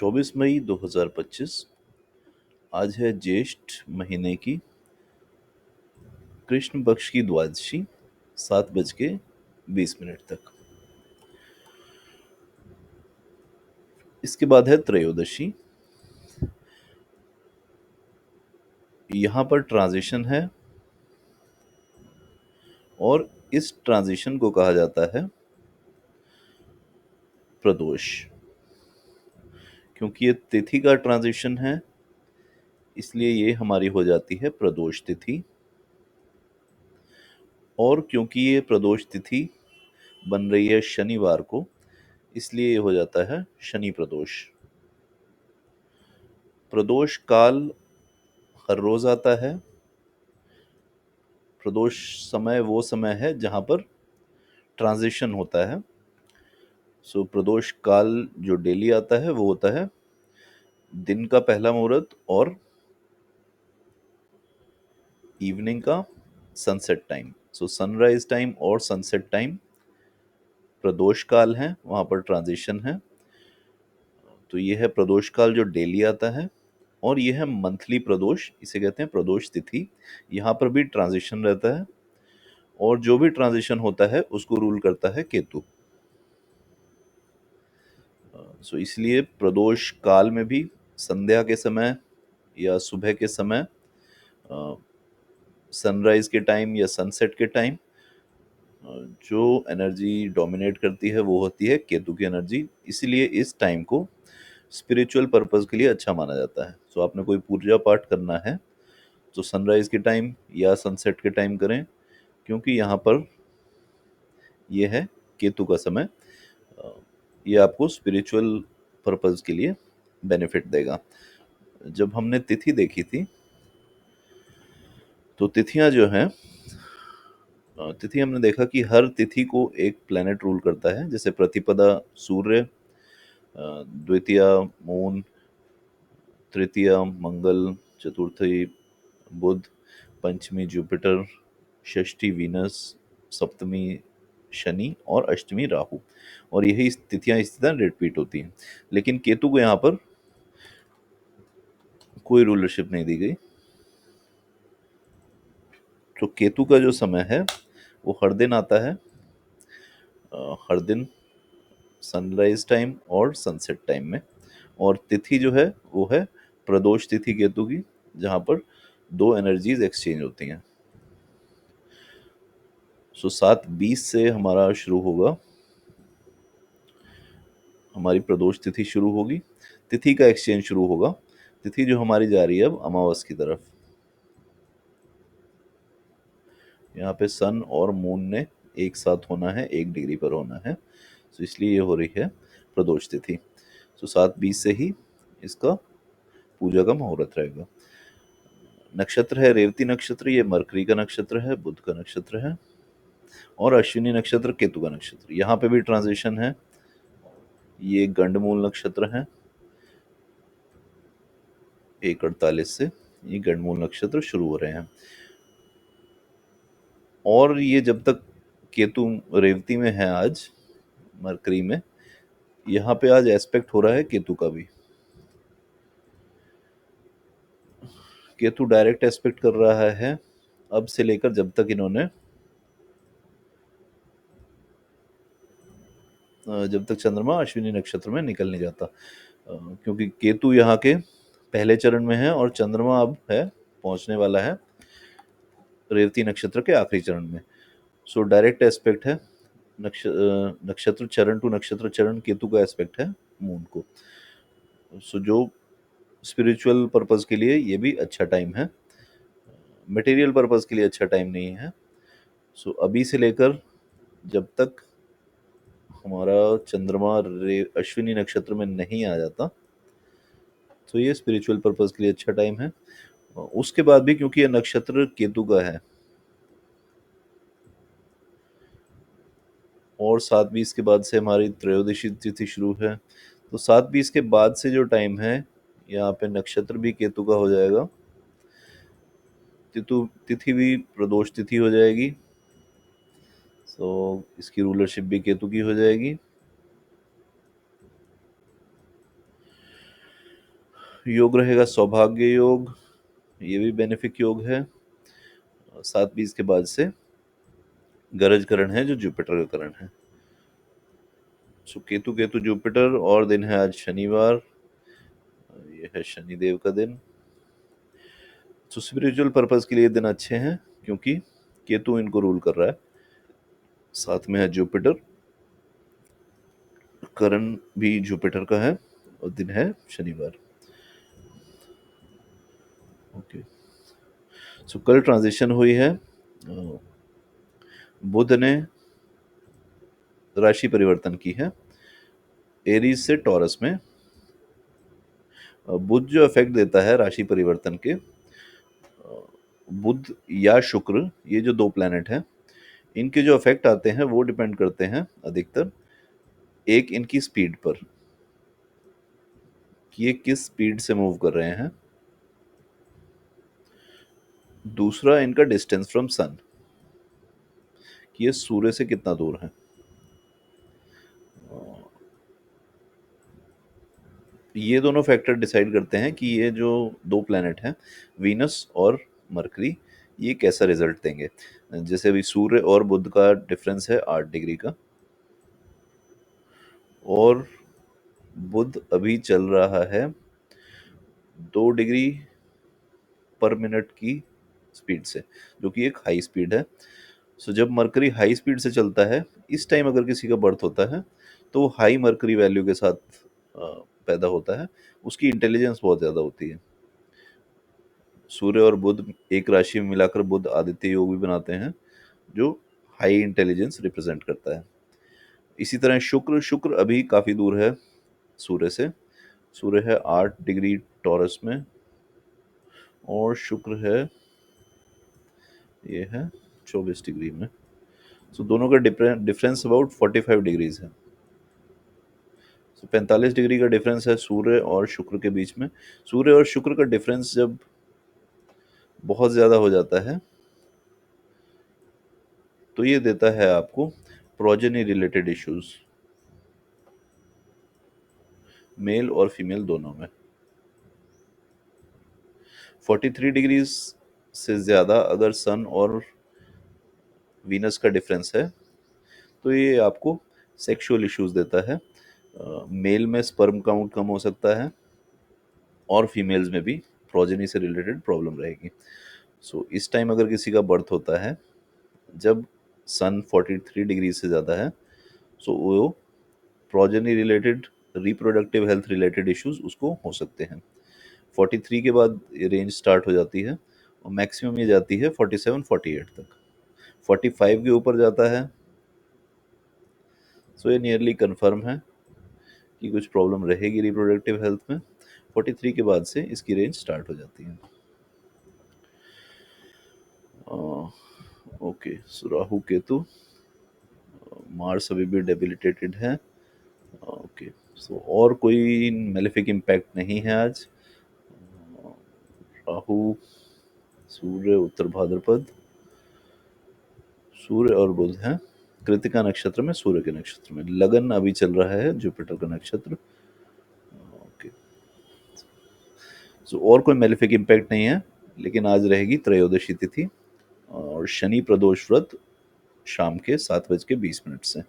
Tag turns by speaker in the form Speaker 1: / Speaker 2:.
Speaker 1: 24 मई 2025। आज है ज्येष्ठ महीने की कृष्ण पक्ष की द्वादशी, 7:20 तक। इसके बाद है त्रयोदशी। यहाँ पर ट्रांजिशन है और इस ट्रांजिशन को कहा जाता है प्रदोष। क्योंकि ये तिथि का ट्रांजिशन है, इसलिए ये हमारी हो जाती है प्रदोष तिथि। और क्योंकि ये प्रदोष तिथि बन रही है शनिवार को, इसलिए ये हो जाता है शनि प्रदोष। प्रदोष काल हर रोज आता है। प्रदोष समय वो समय है जहां पर ट्रांजिशन होता है। सो प्रदोष काल जो डेली आता है वो होता है दिन का पहला मुहूर्त और इवनिंग का सनसेट टाइम। सो सनराइज टाइम और सनसेट टाइम प्रदोष काल है, वहां पर ट्रांजिशन है। तो ये है प्रदोष काल जो डेली आता है। और ये है मंथली प्रदोष, इसे कहते हैं प्रदोष तिथि। यहाँ पर भी ट्रांजिशन रहता है और जो भी ट्रांजिशन होता है उसको रूल करता है केतु। सो इसलिए प्रदोष काल में भी संध्या के समय या सुबह के समय, सनराइज के टाइम या सनसेट के टाइम, जो एनर्जी डोमिनेट करती है वो होती है केतु की एनर्जी। इसीलिए इस टाइम को स्पिरिचुअल पर्पस के लिए अच्छा माना जाता है। सो आपने कोई पूजा पाठ करना है तो सनराइज के टाइम या सनसेट के टाइम करें, क्योंकि यहाँ पर ये है केतु का समय। ये आपको स्पिरिचुअल पर्पस के लिए बेनिफिट देगा। जब हमने तिथि देखी थी तो तिथियां जो हैं, तिथि हमने देखा कि हर तिथि को एक प्लेनेट रूल करता है। जैसे प्रतिपदा सूर्य, द्वितीया मून, तृतीया मंगल, चतुर्थी बुध, पंचमी जुपिटर, षष्ठी वीनस, सप्तमी शनि और अष्टमी राहु। और यही तिथियां इस तरह रिपीट होती हैं। लेकिन केतु को यहाँ पर कोई रूलरशिप नहीं दी गई। तो केतु का जो समय है वो हर दिन आता है, हर दिन सनराइज टाइम और सनसेट टाइम में। और तिथि जो है वो है प्रदोष तिथि केतु की, जहां पर दो एनर्जीज एक्सचेंज होती हैं। सो 7:20 से हमारा शुरू होगा, हमारी प्रदोष तिथि शुरू होगी। तिथि का एक्सचेंज शुरू होगा। तिथि जो हमारी जा रही है अब अमावस की तरफ। यहाँ पे सन और मून ने एक साथ होना है, 1 डिग्री पर होना है। तो इसलिए ये हो रही है प्रदोष तिथि। तो 7:20 से ही इसका पूजा का मुहूर्त रहेगा। नक्षत्र है रेवती नक्षत्र, ये मरकरी का नक्षत्र है, बुध का नक्षत्र है। और अश्विनी नक्षत्र केतु का नक्षत्र। यहाँ पे भी ट्रांजिशन है। ये गंडमूल नक्षत्र है, 1:48 से ये गंडमूल नक्षत्र शुरू हो रहे हैं। और ये जब तक केतु रेवती में है आज, मरकरी में, यहाँ पे आज एस्पेक्ट हो रहा है केतु का भी। केतु डायरेक्ट एस्पेक्ट कर रहा है अब से लेकर जब तक इन्होंने जब तक चंद्रमा अश्विनी नक्षत्र में निकल नहीं जाता। क्योंकि केतु यहाँ के पहले चरण में है और चंद्रमा अब है, पहुंचने वाला है रेवती नक्षत्र के आखिरी चरण में। सो डायरेक्ट एस्पेक्ट है नक्षत्र चरण टू नक्षत्र चरण, केतु का एस्पेक्ट है मून को। सो जो स्पिरिचुअल पर्पस के लिए ये भी अच्छा टाइम है, मटेरियल पर्पस के लिए अच्छा टाइम नहीं है। सो अभी से लेकर जब तक हमारा चंद्रमा अश्विनी नक्षत्र में नहीं आ जाता, तो ये स्पिरिचुअल पर्पस के लिए अच्छा टाइम है। उसके बाद भी क्योंकि ये नक्षत्र केतु का है और 7:20 के बाद से हमारी त्रयोदशी तिथि शुरू है, तो 7:20 के बाद से जो टाइम है यहाँ पे नक्षत्र भी केतु का हो जाएगा, तिथु तिथि भी प्रदोष तिथि हो जाएगी। तो इसकी रूलरशिप भी केतु की हो जाएगी। योग रहेगा सौभाग्य योग, ये भी बेनिफिक योग है। 7:20 के बाद से गरज करण है जो जुपिटर का करण है। सो केतु केतु जुपिटर, और दिन है आज शनिवार, ये है शनिदेव का दिन। तो स्पिरिचुअल पर्पस के लिए दिन अच्छे हैं क्योंकि केतु इनको रूल कर रहा है, साथ में है जुपिटर, करण भी जुपिटर का है, और दिन है शनिवार। ओके, सो कल ट्रांजिशन हुई है, बुध ने राशि परिवर्तन की है एरीज से टॉरस में। बुध जो इफेक्ट देता है राशि परिवर्तन के, बुध या शुक्र, ये जो दो प्लैनेट हैं, इनके जो इफेक्ट आते हैं वो डिपेंड करते हैं अधिकतर एक इनकी स्पीड पर, कि ये किस स्पीड से मूव कर रहे हैं, दूसरा इनका डिस्टेंस फ्रॉम सन, कि ये सूर्य से कितना दूर है। ये दोनों फैक्टर डिसाइड करते हैं कि ये जो दो प्लैनेट हैं वीनस और मरकरी, ये कैसा रिजल्ट देंगे। जैसे अभी सूर्य और बुध का डिफरेंस है 8 डिग्री का, और बुध अभी चल रहा है 2 डिग्री पर मिनट की स्पीड से, जो कि एक हाई स्पीड है। सो जब मरकरी हाई स्पीड से चलता है, इस टाइम अगर किसी का बर्थ होता है तो हाई मरकरी वैल्यू के साथ पैदा होता है, उसकी इंटेलिजेंस बहुत ज़्यादा होती है। सूर्य और बुध एक राशि में मिलाकर बुध आदित्य योग भी बनाते हैं, जो हाई इंटेलिजेंस रिप्रेजेंट करता है। इसी तरह शुक्र, शुक्र अभी काफ़ी दूर है सूर्य से, सूर्य है 8 डिग्री टॉरस में, और शुक्र है, ये है 24 डिग्री में। सो दोनों का डिफरेंस अबाउट 45 डिग्रीज है। सो 45 डिग्री का डिफरेंस है सूर्य और शुक्र के बीच में। सूर्य और शुक्र का डिफरेंस जब बहुत ज़्यादा हो जाता है तो ये देता है आपको प्रोजेनी रिलेटेड इश्यूज, मेल और फीमेल दोनों में। 43 डिग्रीज से ज़्यादा अगर सन और वीनस का डिफरेंस है तो ये आपको सेक्सुअल इश्यूज देता है। मेल में स्पर्म काउंट कम हो सकता है, और फीमेल्स में भी प्रोजेनी से रिलेटेड प्रॉब्लम रहेगी। सो इस टाइम अगर किसी का बर्थ होता है जब सन 43 डिग्री से ज़्यादा है, सो वो progeny related, reproductive health related issues उसको हो सकते हैं। 43 के बाद ये रेंज स्टार्ट हो जाती है, और मैक्सिमम ये जाती है 47-48 तक। 45 के ऊपर जाता है सो ये नियरली कन्फर्म है कि कुछ प्रॉब्लम रहेगी रिप्रोडक्टिव हेल्थ में। 43 के बाद से इसकी रेंज स्टार्ट हो जाती है। ओके, सो राहु केतु, मार्स अभी भी डेबिलिटेटेड है। ओके, सो और कोई मेलेफिक इम्पैक्ट नहीं है आज। राहु, सूर्य उत्तर भाद्रपद, सूर्य और बुध हैं कृतिका नक्षत्र में, सूर्य के नक्षत्र में। लगन अभी चल रहा है जुपिटर का नक्षत्र। ओके, सो और कोई मेलेफिक इम्पैक्ट नहीं है, लेकिन आज रहेगी त्रयोदशी तिथि और शनि प्रदोष व्रत शाम के 7:20 से।